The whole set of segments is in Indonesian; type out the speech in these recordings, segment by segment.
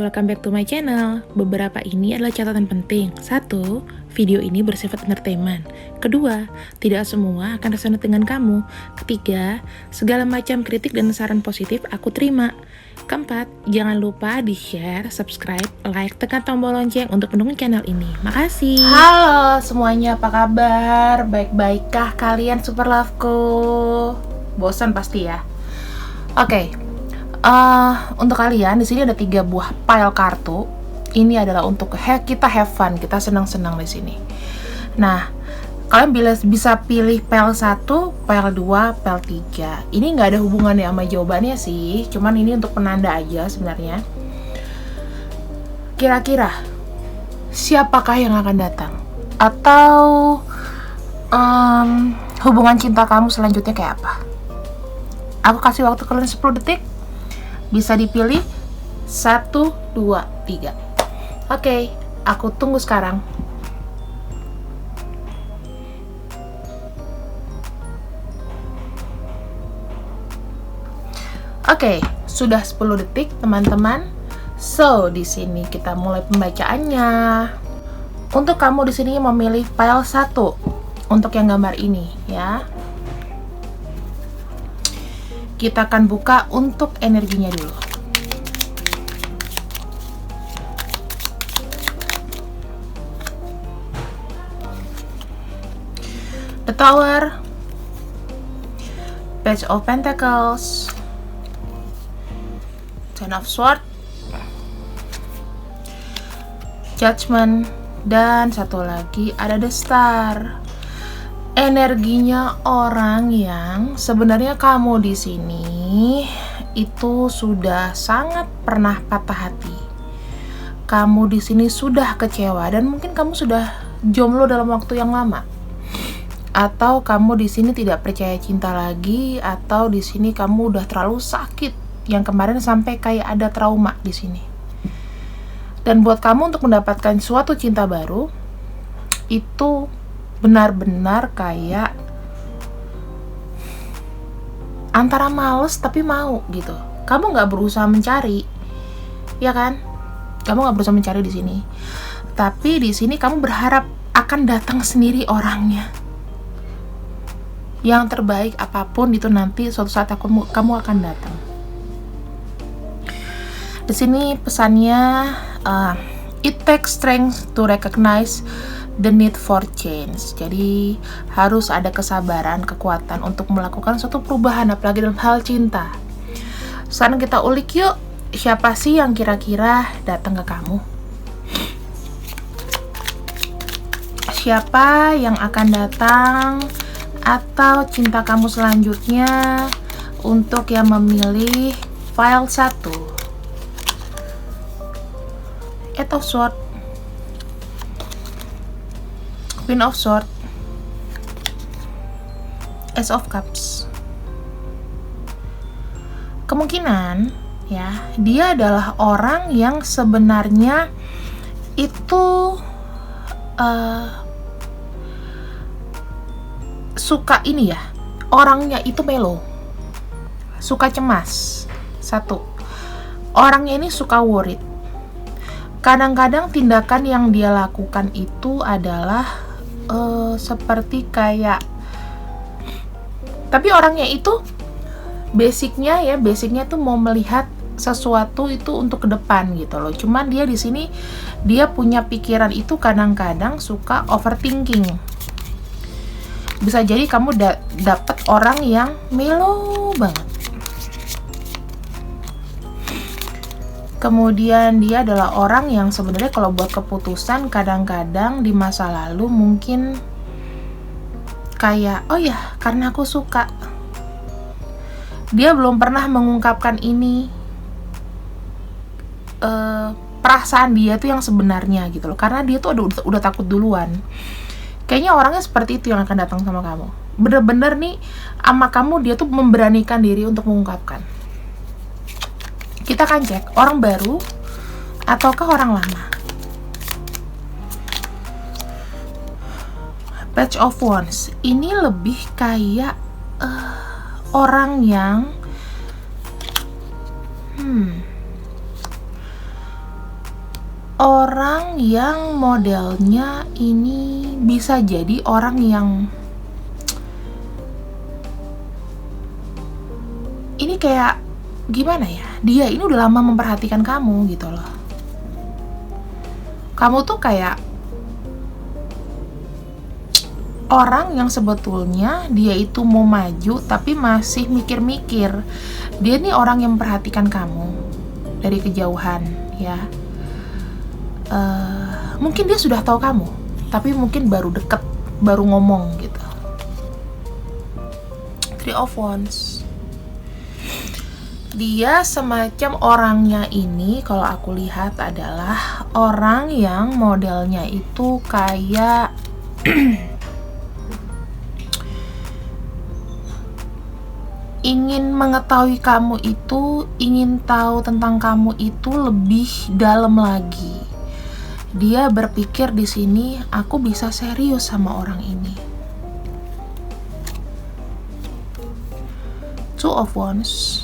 welcome back to my channel. Beberapa ini adalah catatan penting. 1. Video ini bersifat entertainment. 2. Tidak semua akan resonate dengan kamu. 3. Segala macam kritik dan saran positif aku terima. 4. Jangan lupa di-share, subscribe, like, tekan tombol lonceng untuk mendukung channel ini. Makasih. Halo semuanya, apa kabar? Baik-baikkah kalian super loveku? Bosan pasti ya. Oke. Untuk kalian di sini ada 3 buah pile kartu. Ini adalah untuk kita have fun, kita senang-senang di sini. Nah, kalian bisa pilih pile 1, pile 2, pile 3. Ini nggak ada hubungannya sama jawabannya sih, cuman ini untuk penanda aja sebenarnya. Kira-kira siapakah yang akan datang? Atau hubungan cinta kamu selanjutnya kayak apa? Aku kasih waktu kalian 10 detik. Bisa dipilih 1, 2, 3. Oke, aku tunggu sekarang. Oke, sudah 10 detik teman-teman. So, di sini kita mulai pembacaannya. Untuk kamu di sini memilih pile 1 untuk yang gambar ini ya. Kita akan buka untuk energinya dulu. The Tower, Page of Pentacles, Ten of Swords, Judgment, dan satu lagi ada The Star. Energinya orang yang sebenarnya kamu di sini itu sudah sangat pernah patah hati. Kamu di sini sudah kecewa dan mungkin kamu sudah jomblo dalam waktu yang lama. Atau kamu di sini tidak percaya cinta lagi, atau di sini kamu udah terlalu sakit yang kemarin sampai kayak ada trauma di sini. Dan buat kamu untuk mendapatkan suatu cinta baru itu benar-benar kayak antara males tapi mau gitu. Kamu nggak berusaha mencari, ya kan? Kamu nggak berusaha mencari di sini. Tapi di sini kamu berharap akan datang sendiri orangnya. Yang terbaik apapun itu nanti suatu saat kamu akan datang. Di sini pesannya, it takes strength to recognize the need for change. Jadi harus ada kesabaran, kekuatan untuk melakukan suatu perubahan, apalagi dalam hal cinta. Sekarang kita ulik yuk, siapa sih yang kira-kira datang ke kamu? Siapa yang akan datang atau cinta kamu selanjutnya? Untuk yang memilih file 1, Eight of Swords, Queen of Swords, Ace of Cups. Kemungkinan ya, dia adalah orang yang sebenarnya itu suka ini ya, orangnya itu melo, suka cemas. 1. Orangnya ini suka worried. Kadang-kadang tindakan yang dia lakukan itu adalah seperti kayak, tapi orangnya itu basicnya tuh mau melihat sesuatu itu untuk ke depan gitu loh. Cuman dia di sini dia punya pikiran itu kadang-kadang suka overthinking. Bisa jadi kamu dapet orang yang melo banget. Kemudian dia adalah orang yang sebenarnya kalau buat keputusan kadang-kadang di masa lalu mungkin kayak, oh ya karena aku suka. Dia belum pernah mengungkapkan ini, perasaan dia tuh yang sebenarnya gitu loh. Karena dia tuh udah takut duluan. Kayaknya orangnya seperti itu yang akan datang sama kamu. Bener-bener nih sama kamu dia tuh memberanikan diri untuk mengungkapkan. Kita akan cek orang baru ataukah orang lama. Page of Wands ini lebih kayak orang yang orang yang modelnya ini bisa jadi orang yang ini kayak gimana ya, dia ini udah lama memperhatikan kamu gitu loh. Kamu tuh kayak orang yang sebetulnya dia itu mau maju tapi masih mikir-mikir. Dia nih orang yang memperhatikan kamu dari kejauhan ya. Mungkin dia sudah tahu kamu, tapi mungkin baru deket, baru ngomong gitu. Three of Wands. Dia semacam orangnya ini kalau aku lihat adalah orang yang modelnya itu kayak ingin mengetahui kamu itu, ingin tahu tentang kamu itu lebih dalam lagi. Dia berpikir di sini, aku bisa serius sama orang ini. Two of Wands.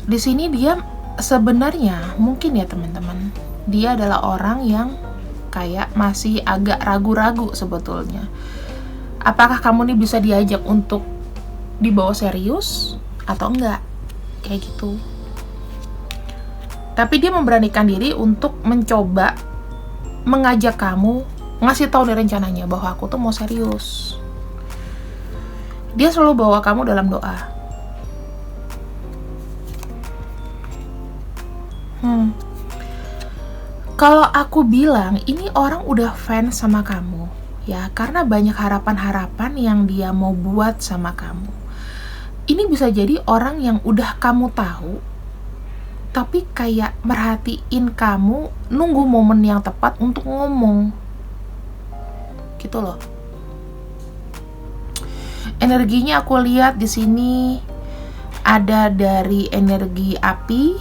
Di sini dia sebenarnya mungkin ya teman-teman, dia adalah orang yang kayak masih agak ragu-ragu sebetulnya. Apakah kamu nih bisa diajak untuk dibawa serius atau enggak? Kayak gitu. Tapi dia memberanikan diri untuk mencoba mengajak kamu, ngasih tahu dari rencananya bahwa aku tuh mau serius. Dia selalu bawa kamu dalam doa. Kalau aku bilang ini orang udah fans sama kamu ya, karena banyak harapan-harapan yang dia mau buat sama kamu. Ini bisa jadi orang yang udah kamu tahu, tapi kayak merhatiin kamu, nunggu momen yang tepat untuk ngomong. Gitu loh. Energinya aku lihat di sini ada dari energi api,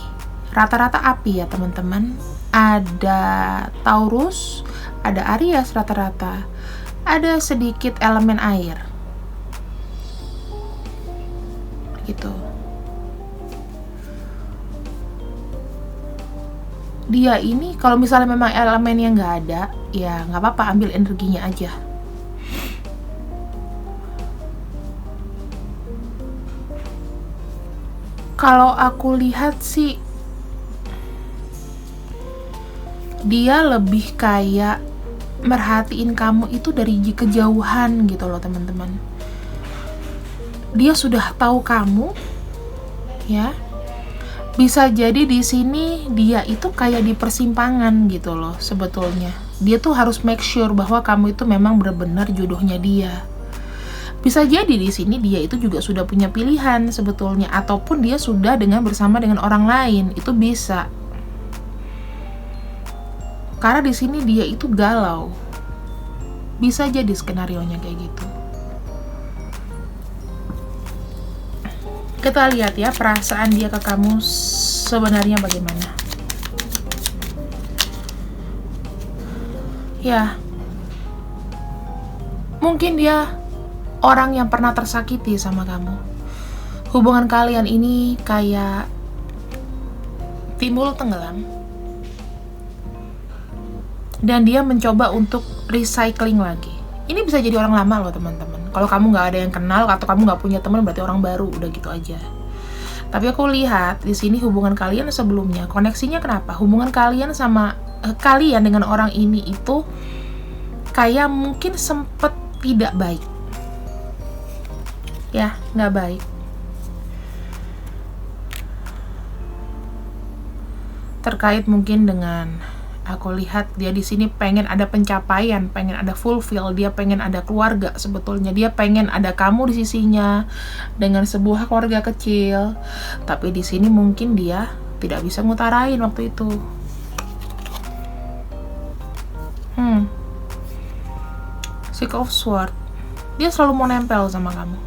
rata-rata api ya teman-teman. Ada Taurus, ada Aries rata-rata. Ada sedikit elemen air. Gitu. Dia ini kalau misalnya memang elemennya nggak ada, ya nggak apa-apa, ambil energinya aja. Kalau aku lihat sih, dia lebih kayak merhatiin kamu itu dari kejauhan gitu loh teman-teman. Dia sudah tahu kamu, ya. Bisa jadi di sini dia itu kayak di persimpangan gitu loh sebetulnya. Dia tuh harus make sure bahwa kamu itu memang benar-benar jodohnya dia. Bisa jadi di sini dia itu juga sudah punya pilihan sebetulnya, ataupun dia sudah bersama dengan orang lain, itu bisa. Karena di sini dia itu galau. Bisa jadi skenarionya kayak gitu. Kita lihat ya perasaan dia ke kamu sebenarnya bagaimana. Ya, mungkin dia orang yang pernah tersakiti sama kamu. Hubungan kalian ini kayak timbul tenggelam. Dan dia mencoba untuk recycling lagi. Ini bisa jadi orang lama loh teman-teman. Kalau kamu nggak ada yang kenal atau kamu nggak punya teman, berarti orang baru, udah gitu aja. Tapi aku lihat di sini hubungan kalian sebelumnya, koneksinya kenapa? Hubungan kalian sama kalian dengan orang ini itu kayak mungkin sempet tidak baik. Ya, nggak baik. Terkait mungkin dengan, aku lihat dia di sini pengen ada pencapaian, pengen ada fulfill, dia pengen ada keluarga sebetulnya, dia pengen ada kamu di sisinya dengan sebuah keluarga kecil. Tapi di sini mungkin dia tidak bisa ngutarain waktu itu. Six of Swords. Dia selalu mau nempel sama kamu.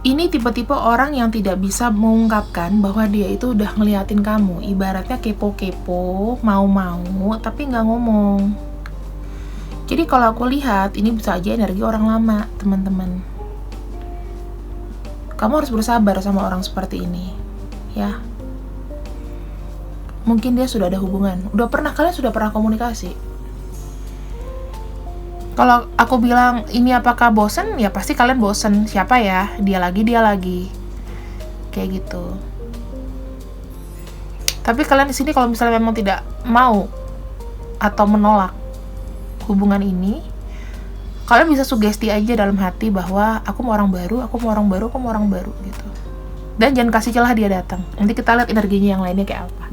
Ini tipe-tipe orang yang tidak bisa mengungkapkan bahwa dia itu udah ngeliatin kamu. Ibaratnya kepo-kepo, mau-mau, tapi nggak ngomong. Jadi kalau aku lihat, ini bisa aja energi orang lama, teman-teman. Kamu harus bersabar sama orang seperti ini. ya. Mungkin dia sudah ada hubungan. Kalian sudah pernah komunikasi. Kalau aku bilang ini apakah bosen, ya pasti kalian bosen. Siapa ya? Dia lagi. Kayak gitu. Tapi kalian di sini kalau misalnya memang tidak mau atau menolak hubungan ini, kalian bisa sugesti aja dalam hati bahwa aku mau orang baru gitu. Dan jangan kasih celah dia datang. Nanti kita lihat energinya yang lainnya kayak apa.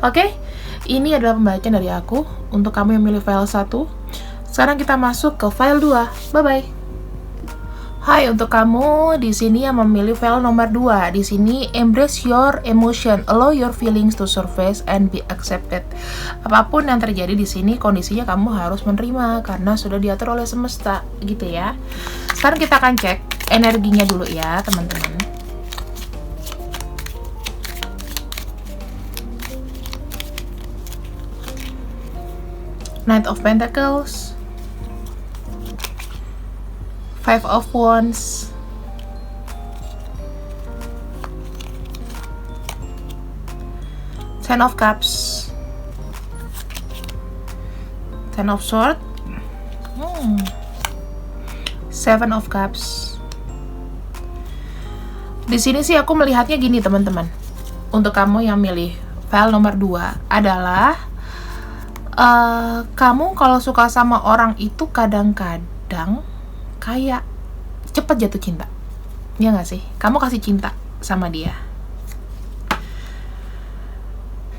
Oke? Ini adalah pembacaan dari aku untuk kamu yang milih file 1. Sekarang kita masuk ke file 2. Bye-bye. Hai, untuk kamu di sini yang memilih file nomor 2. Di sini embrace your emotion, allow your feelings to surface and be accepted. Apapun yang terjadi di sini, kondisinya kamu harus menerima karena sudah diatur oleh semesta, gitu ya. Sekarang kita akan cek energinya dulu ya, teman-teman. Knight of Pentacles, Five of Wands, Ten of Cups, Ten of Swords, Seven of Cups. Di sini sih aku melihatnya gini, teman-teman. Untuk kamu yang milih file nomor 2 adalah kamu kalau suka sama orang itu kadang-kadang kayak cepet jatuh cinta. Ya nggak sih? Kamu kasih cinta sama dia.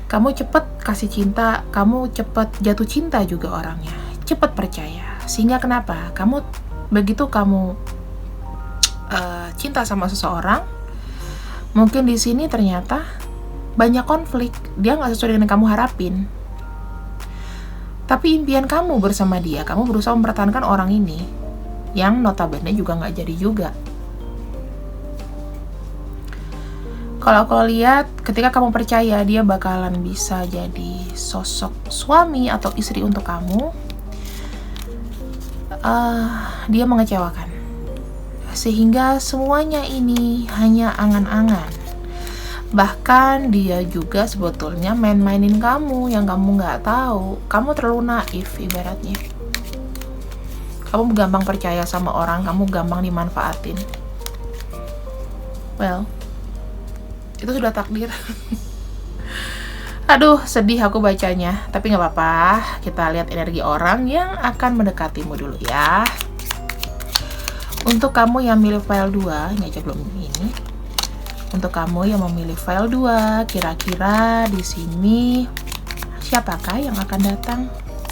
Kamu cepet kasih cinta, kamu cepet jatuh cinta juga orangnya. Cepet percaya. Sehingga kenapa? Begitu kamu cinta sama seseorang, mungkin di sini ternyata banyak konflik. Dia nggak sesuai dengan yang kamu harapin. Tapi impian kamu bersama dia, kamu berusaha mempertahankan orang ini. Yang notabene juga nggak jadi juga. Kalau aku lihat, ketika kamu percaya dia bakalan bisa jadi sosok suami atau istri untuk kamu, dia mengecewakan. Sehingga semuanya ini hanya angan-angan. Bahkan dia juga sebetulnya main-mainin kamu yang kamu nggak tahu. Kamu terlalu naif ibaratnya. Kamu gampang percaya sama orang, kamu gampang dimanfaatin. Well, itu sudah takdir. Aduh, sedih aku bacanya. Tapi nggak apa-apa, kita lihat energi orang yang akan mendekatimu dulu ya. Untuk kamu yang milih file 2, ini aja belum ini. Untuk kamu yang memilih file 2, kira-kira di sini siapakah yang akan datang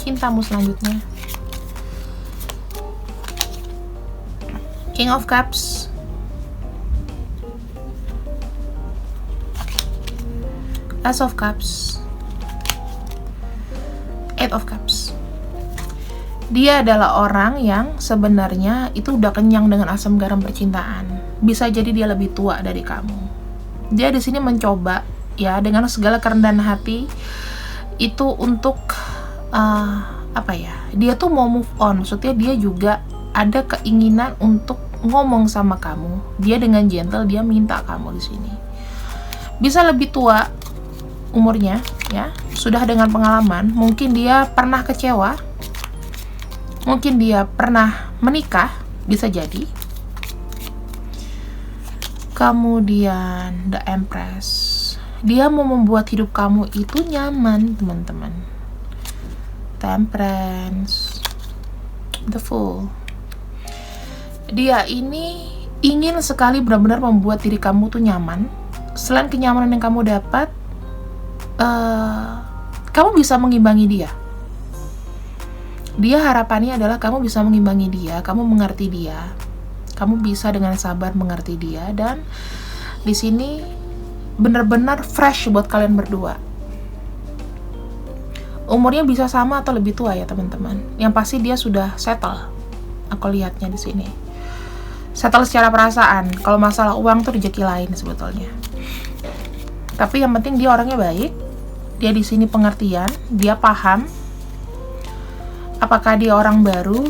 cintamu selanjutnya? King of Cups, Ace of Cups, Eight of Cups. Dia adalah orang yang sebenarnya itu udah kenyang dengan asam garam percintaan. Bisa jadi dia lebih tua dari kamu. Dia di sini mencoba ya dengan segala kerendahan hati itu untuk Dia tuh mau move on. Maksudnya dia juga ada keinginan untuk ngomong sama kamu. Dia dengan gentle dia minta kamu di sini. Bisa lebih tua umurnya ya, sudah dengan pengalaman. Mungkin dia pernah kecewa. Mungkin dia pernah menikah, bisa jadi. Kemudian The Empress. Dia mau membuat hidup kamu itu nyaman, teman-teman. Temperance. The Fool. Dia ini ingin sekali benar-benar membuat diri kamu tuh nyaman. Selain kenyamanan yang kamu dapat, kamu bisa mengimbangi dia. Dia harapannya adalah kamu bisa mengimbangi dia, kamu mengerti dia, kamu bisa dengan sabar mengerti dia, dan di sini benar-benar fresh buat kalian berdua. Umurnya bisa sama atau lebih tua ya teman-teman. Yang pasti dia sudah settle. Aku lihatnya di sini. Settle secara perasaan. Kalau masalah uang tuh rezeki lain sebetulnya. Tapi yang penting dia orangnya baik. Dia di sini pengertian, dia paham. Apakah dia orang baru?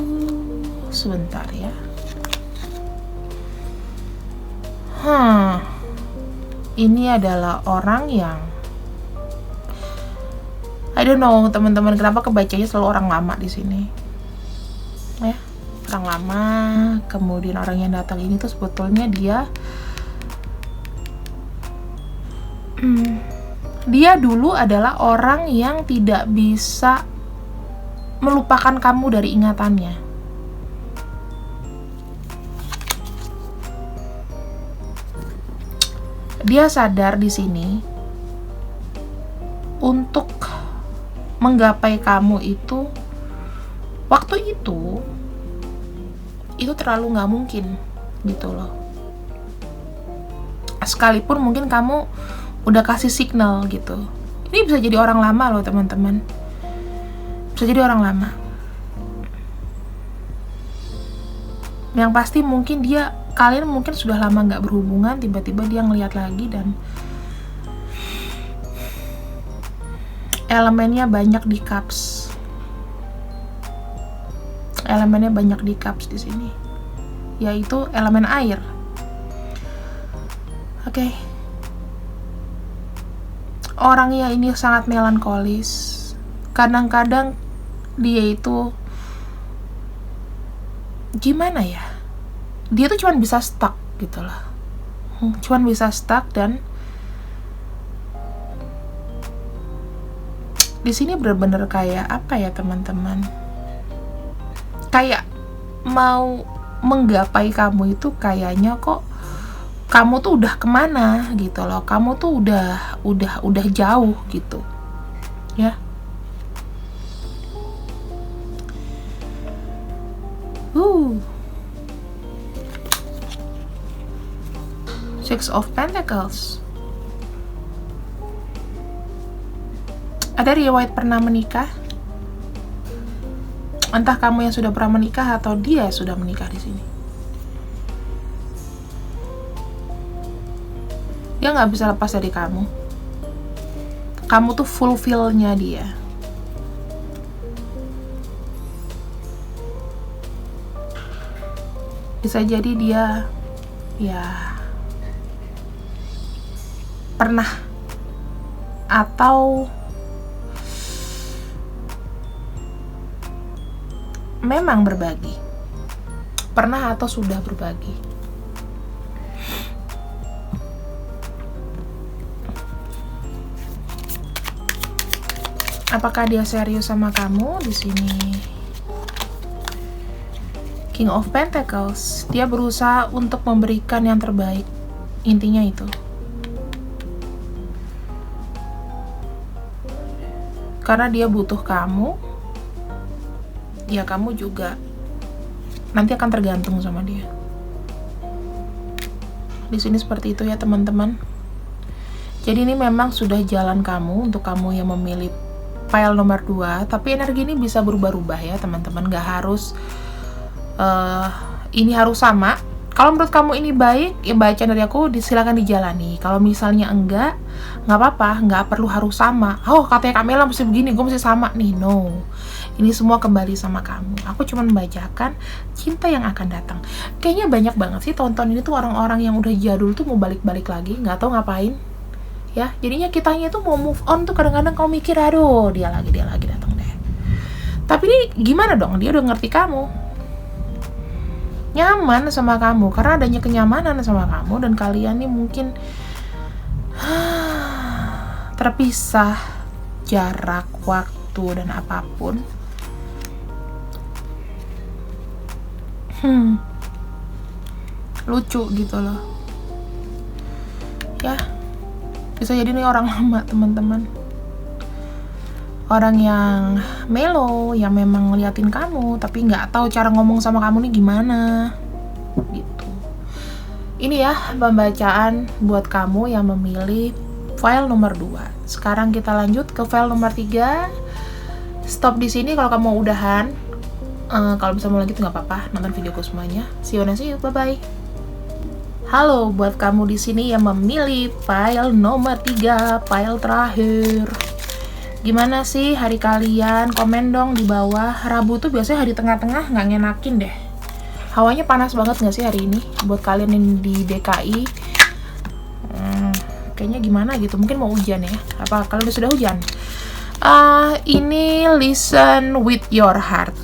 Sebentar ya. ini adalah orang yang I don't know teman-teman, kenapa kebacanya selalu orang lama di sini. Ya, orang lama. Kemudian orang yang datang ini tuh sebetulnya dia dulu adalah orang yang tidak bisa melupakan kamu dari ingatannya. Dia sadar di sini untuk menggapai kamu itu, waktu itu terlalu nggak mungkin gitu loh. Sekalipun mungkin kamu udah kasih signal gitu. Ini bisa jadi orang lama loh teman-teman. Bisa jadi orang lama. Yang pasti mungkin kalian mungkin sudah lama nggak berhubungan, tiba-tiba dia ngeliat lagi dan elemennya banyak di cups. Elemennya banyak di cups di sini, yaitu elemen air. Oke. Orangnya ini sangat melankolis. Kadang-kadang dia itu gimana ya? Dia tuh cuman bisa stuck gitu loh. Cuman bisa stuck dan di sini bener-bener kayak apa ya teman-teman? Kayak mau menggapai kamu itu kayaknya kok kamu tuh udah kemana gitu loh. Kamu tuh udah jauh gitu. Ya. Six of Pentacles. Ada riwayat pernah menikah. Entah kamu yang sudah pernah menikah atau dia sudah menikah di sini. Dia nggak bisa lepas dari kamu. Kamu tuh fulfill-nya dia. Bisa jadi dia ya pernah atau memang berbagi. Pernah atau sudah berbagi. Apakah dia serius sama kamu di sini? King of Pentacles. Dia berusaha untuk memberikan yang terbaik. Intinya itu. Karena dia butuh kamu, ya kamu juga nanti akan tergantung sama dia. Di sini seperti itu ya teman-teman. Jadi ini memang sudah jalan kamu untuk kamu yang memilih pile nomor 2, tapi energi ini bisa berubah-ubah ya teman-teman. Gak harus ini harus sama. Kalau menurut kamu ini baik, ya bacaan dari aku silakan dijalani. Kalau misalnya enggak, nggak apa-apa, nggak perlu harus sama. Oh, katanya Kamela mesti begini, gue mesti sama nih. No, ini semua kembali sama kamu. Aku cuma membacakan cinta yang akan datang. Kayaknya banyak banget sih tonton ini tuh orang-orang yang udah jadul tuh mau balik-balik lagi, nggak tahu ngapain. Ya, jadinya kitanya tuh mau move on tuh kadang-kadang kamu mikir, aduh dia lagi datang deh. Tapi ini gimana dong? Dia udah ngerti kamu. Nyaman sama kamu karena adanya kenyamanan sama kamu dan kalian nih mungkin terpisah jarak, waktu dan apapun. Lucu gitu loh. Ya, bisa jadi nih orang lama teman-teman. Orang yang melo, yang memang ngeliatin kamu, tapi nggak tahu cara ngomong sama kamu nih gimana, gitu. Ini ya pembacaan buat kamu yang memilih file nomor 2. Sekarang kita lanjut ke file nomor 3. Stop di sini kalau kamu udahan. Kalau bisa mau lanjut nggak apa-apa, nonton videoku semuanya. See you next video, bye bye. Halo buat kamu di sini yang memilih file nomor 3, file terakhir. Gimana sih hari kalian? Komen dong di bawah. Rabu tuh biasanya hari tengah-tengah nggak ngenakin deh. Hawanya panas banget nggak sih hari ini? Buat kalian yang di DKI, kayaknya gimana gitu, mungkin mau hujan ya. Apa kalau sudah hujan? Ini listen with your heart.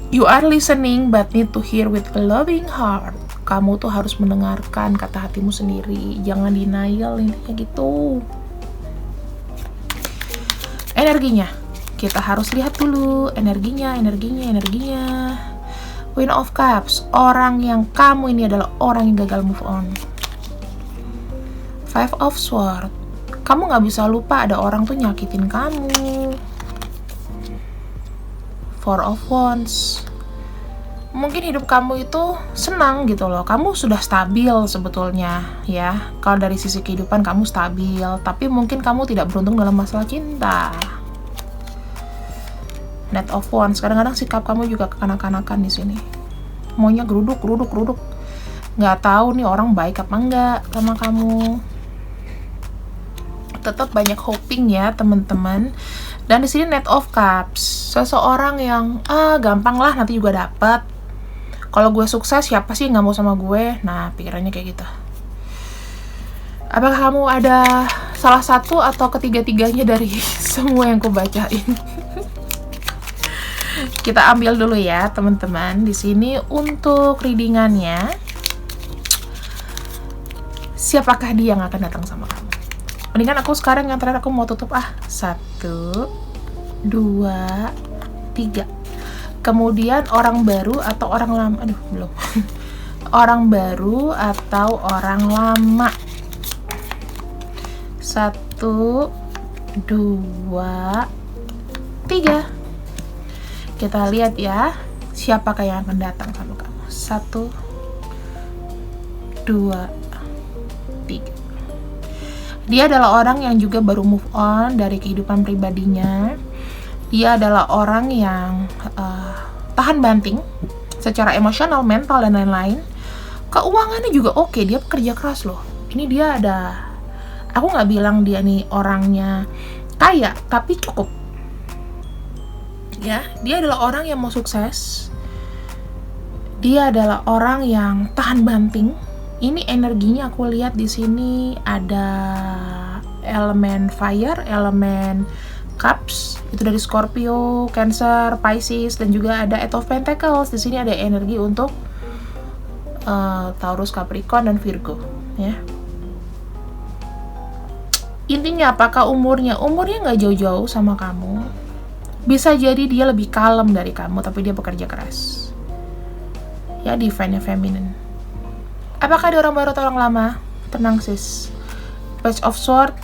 You are listening but need to hear with a loving heart. Kamu tuh harus mendengarkan kata hatimu sendiri, jangan denial, intinya gitu. Energinya, kita harus lihat dulu energinya. Queen of Cups, orang yang kamu ini adalah orang yang gagal move on. Five of Swords, kamu gak bisa lupa ada orang tuh nyakitin kamu. Four of Wands, mungkin hidup kamu itu senang gitu loh, kamu sudah stabil sebetulnya ya. Kalau dari sisi kehidupan kamu stabil, tapi mungkin kamu tidak beruntung dalam masalah cinta. Knight of Wands, kadang-kadang sikap kamu juga kekanak-kanakan di sini. Maunya geruduk. Nggak tahu nih orang baik apa enggak sama kamu. Tetap banyak hoping ya teman-teman. Dan di sini Knight of Cups, seseorang yang gampang lah nanti juga dapet. Kalau gue sukses, siapa sih nggak mau sama gue? Nah, pikirannya kayak gitu. Apakah kamu ada salah satu atau ketiga-tiganya dari semua yang ku bacain? Kita ambil dulu ya teman-teman. Di sini untuk readingannya, siapakah dia yang akan datang sama kamu? Mendingan aku sekarang yang terakhir aku mau tutup 1, 2, 3. Kemudian orang baru atau orang lama? Aduh, belum. Orang baru atau orang lama? 1, 2, 3. Kita lihat ya, siapakah yang akan datang sama kamu. 1, 2, 3. Dia adalah orang yang juga baru move on dari kehidupan pribadinya. Dia adalah orang yang tahan banting secara emosional, mental, dan lain-lain. Keuangannya juga oke, dia pekerja keras loh. Ini dia aku nggak bilang dia nih orangnya kaya, tapi cukup. Ya, dia adalah orang yang mau sukses. Dia adalah orang yang tahan banting. Ini energinya aku lihat di sini ada elemen fire, elemen cups, itu dari Scorpio, Cancer, Pisces, dan juga ada Eight of Pentacles. Di sini ada energi untuk Taurus, Capricorn, dan Virgo, ya. Intinya apakah umurnya nggak jauh-jauh sama kamu. Bisa jadi dia lebih kalem dari kamu, tapi dia bekerja keras. Ya, divine-nya feminine. Apakah dia orang baru atau orang lama? Tenang sis. Page of Sword,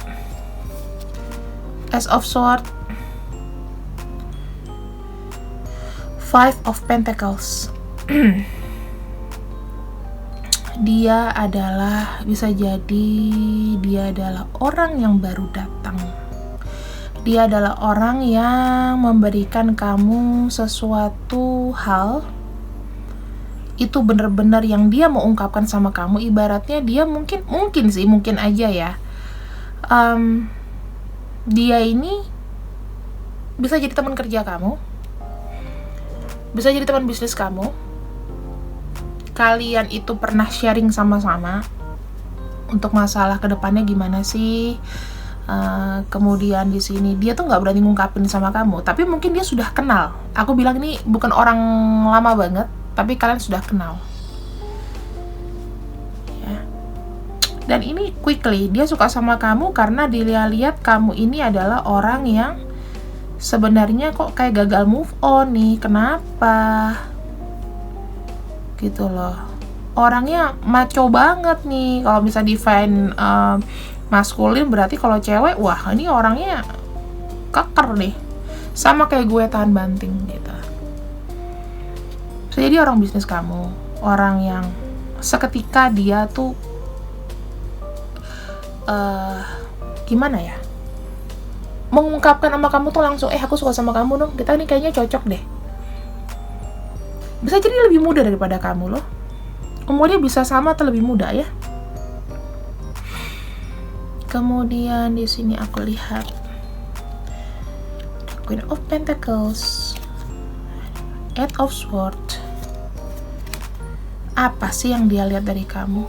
Ace of Sword, Five of Pentacles. Dia adalah, bisa jadi dia adalah orang yang baru datang. Dia adalah orang yang memberikan kamu sesuatu hal, itu benar-benar yang dia mau ungkapkan sama kamu. Ibaratnya dia mungkin aja ya, dia ini bisa jadi teman kerja kamu, bisa jadi teman bisnis kamu. Kalian itu pernah sharing sama-sama untuk masalah kedepannya gimana sih. Kemudian di sini dia tuh nggak berani ngungkapin sama kamu, tapi mungkin dia sudah kenal. Aku bilang ini bukan orang lama banget, tapi kalian sudah kenal. Ya. Dan ini quickly, dia suka sama kamu karena dia lihat kamu ini adalah orang yang sebenarnya kok kayak gagal move on nih. Kenapa? Gitu loh. Orangnya macho banget nih. Kalau bisa define maskulin, berarti kalau cewek, wah ini orangnya keker nih. Sama kayak gue, tahan banting gitu. Jadi orang bisnis kamu, orang yang seketika dia tuh gimana ya, mengungkapkan sama kamu tuh langsung, aku suka sama kamu dong, kita nih kayaknya cocok deh. Bisa jadi lebih muda daripada kamu loh, umurnya bisa sama atau lebih muda ya. Kemudian di sini aku lihat Queen of Pentacles, Eight of Swords. Apa sih yang dia lihat dari kamu?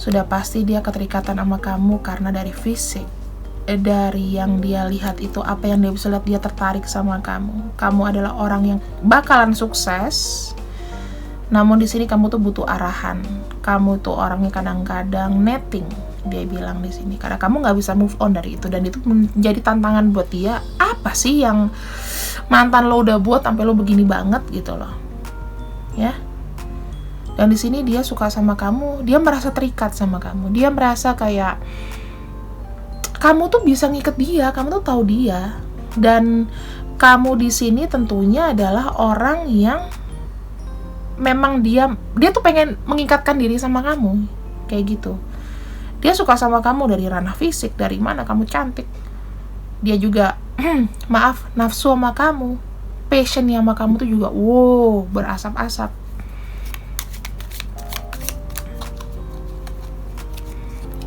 Sudah pasti dia keterikatan sama kamu karena dari fisik, dari yang dia lihat itu, apa yang dia bisa lihat, dia tertarik sama kamu. Kamu adalah orang yang bakalan sukses. Namun di sini kamu tuh butuh arahan. Kamu tuh orangnya kadang-kadang netting, dia bilang di sini, karena kamu nggak bisa move on dari itu, dan itu menjadi tantangan buat dia. Apa sih yang mantan lo udah buat sampai lo begini banget gitu loh, ya? Dan di sini dia suka sama kamu, dia merasa terikat sama kamu, dia merasa kayak kamu tuh bisa ngiket dia, kamu tuh tahu dia, dan kamu di sini tentunya adalah orang yang memang dia tuh pengen mengikatkan diri sama kamu, kayak gitu. Dia suka sama kamu dari ranah fisik, dari mana kamu cantik. Dia juga nafsu sama kamu, passionnya sama kamu tuh juga berasap-asap.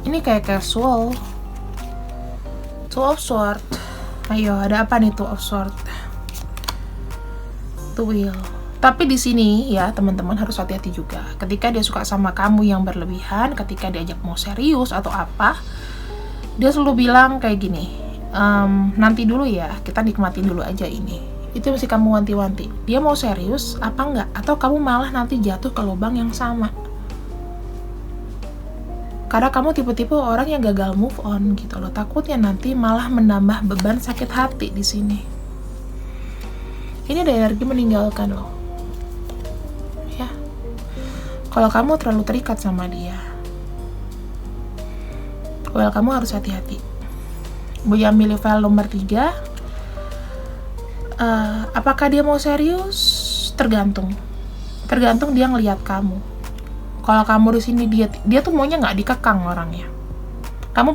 Ini kayak casual. Two of Swords. Ayo, ada apa nih Two of Swords? The Wheel. Tapi di sini ya teman-teman harus hati-hati juga. Ketika dia suka sama kamu yang berlebihan, ketika diajak mau serius atau apa, dia selalu bilang kayak gini, nanti dulu ya, kita nikmatin dulu aja ini. Itu mesti kamu wanti-wanti. Dia mau serius apa enggak? Atau kamu malah nanti jatuh ke lubang yang sama. Karena kamu tipe-tipe orang yang gagal move on gitu loh. Takutnya nanti malah menambah beban sakit hati di sini. Ini ada energi meninggalkan loh. Ya. Kalau kamu terlalu terikat sama dia, well, kamu harus hati-hati. Bu yang milih file nomor 3. Apakah dia mau serius? Tergantung dia ngelihat kamu. Kalau kamu di sini dia tuh maunya nggak dikekang orangnya. Kamu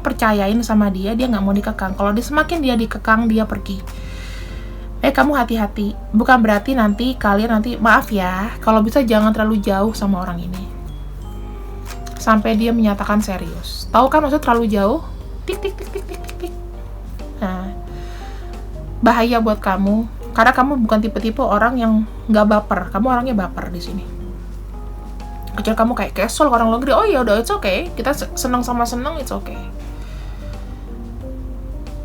percayain sama dia nggak mau dikekang. Kalau semakin dia dikekang, dia pergi. Kamu hati-hati. Bukan berarti kalian nanti maaf ya, kalau bisa jangan terlalu jauh sama orang ini sampai dia menyatakan serius. Tahu kan maksudnya terlalu jauh? Tik tik tik tik tik tik tik. Nah, bahaya buat kamu karena kamu bukan tipe-tipe orang yang nggak baper. Kamu orangnya baper di sini. Kecuali kamu kayak casual orang luar negeri, oh ya udah, it's okay, kita seneng sama seneng, it's okay.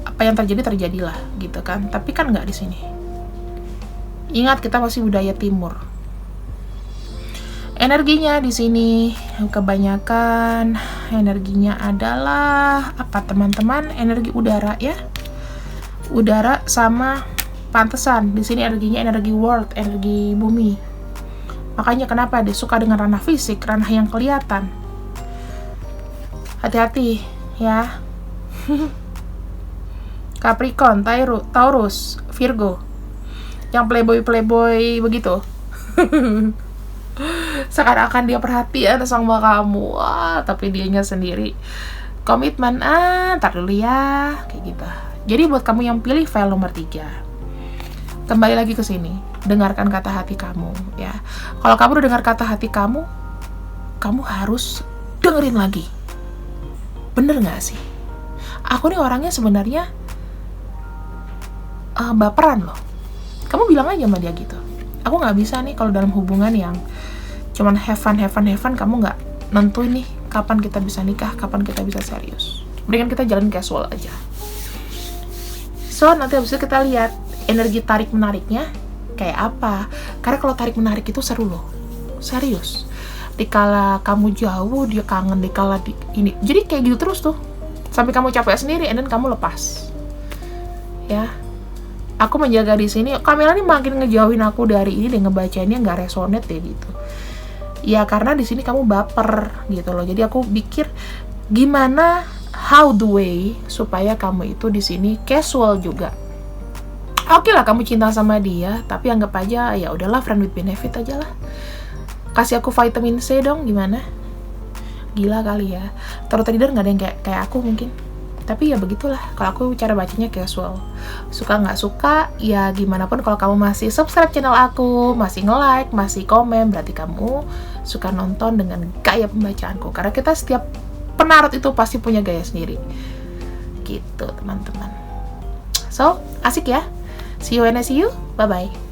Apa yang terjadilah gitu kan. Tapi kan nggak di sini. Ingat, kita masih budaya timur. Energinya di sini kebanyakan energinya adalah apa teman-teman? Energi udara ya. Udara sama pantesan. Di sini energinya energi world, energi bumi. Makanya kenapa dia suka dengan ranah fisik, ranah yang kelihatan. Hati-hati ya. Capricorn, Taurus, Virgo. Yang playboy begitu. Seakan-akan dia perhatian sama kamu. Tapi dianya sendiri komitmen. Ntar dulu ya, kayak gitu. Jadi buat kamu yang pilih file nomor 3, kembali lagi ke sini. Dengarkan kata hati kamu ya. Kalau kamu udah dengar kata hati kamu harus dengerin lagi. Bener gak sih? Aku nih orangnya sebenarnya baperan loh. Kamu bilang aja sama dia gitu. Aku gak bisa nih kalau dalam hubungan yang cuman have fun, kamu gak nentuin nih kapan kita bisa nikah, kapan kita bisa serius. Mendingan kita jalan casual aja. So, nanti habis itu kita lihat energi tarik-menariknya kayak apa. Karena kalau tarik-menarik itu seru loh. Serius. Dikala kamu jauh, dia kangen. Dikala ini. Jadi kayak gitu terus tuh. Sampai kamu capek sendiri, and then kamu lepas. Ya. Aku menjaga di sini. Kamila nih makin ngejauhin aku dari ini dan ngebacainnya nggak resonate deh gitu. Ya karena di sini kamu baper gitu loh. Jadi aku pikir gimana how the way supaya kamu itu di sini casual juga. Oke lah kamu cinta sama dia, tapi anggap aja ya udahlah friend with benefit aja lah. Kasih aku vitamin C dong, gimana? Gila kali ya. Taruh tidur nggak ada yang kayak aku mungkin. Tapi ya begitulah. Kalau aku cara bacanya casual. Suka nggak suka, ya gimana pun kalau kamu masih subscribe channel aku, masih nge-like, masih komen, berarti kamu suka nonton dengan gaya pembacaanku. Karena kita setiap penarot itu pasti punya gaya sendiri. Gitu teman-teman. So, asik ya. See you when I see you. Bye-bye.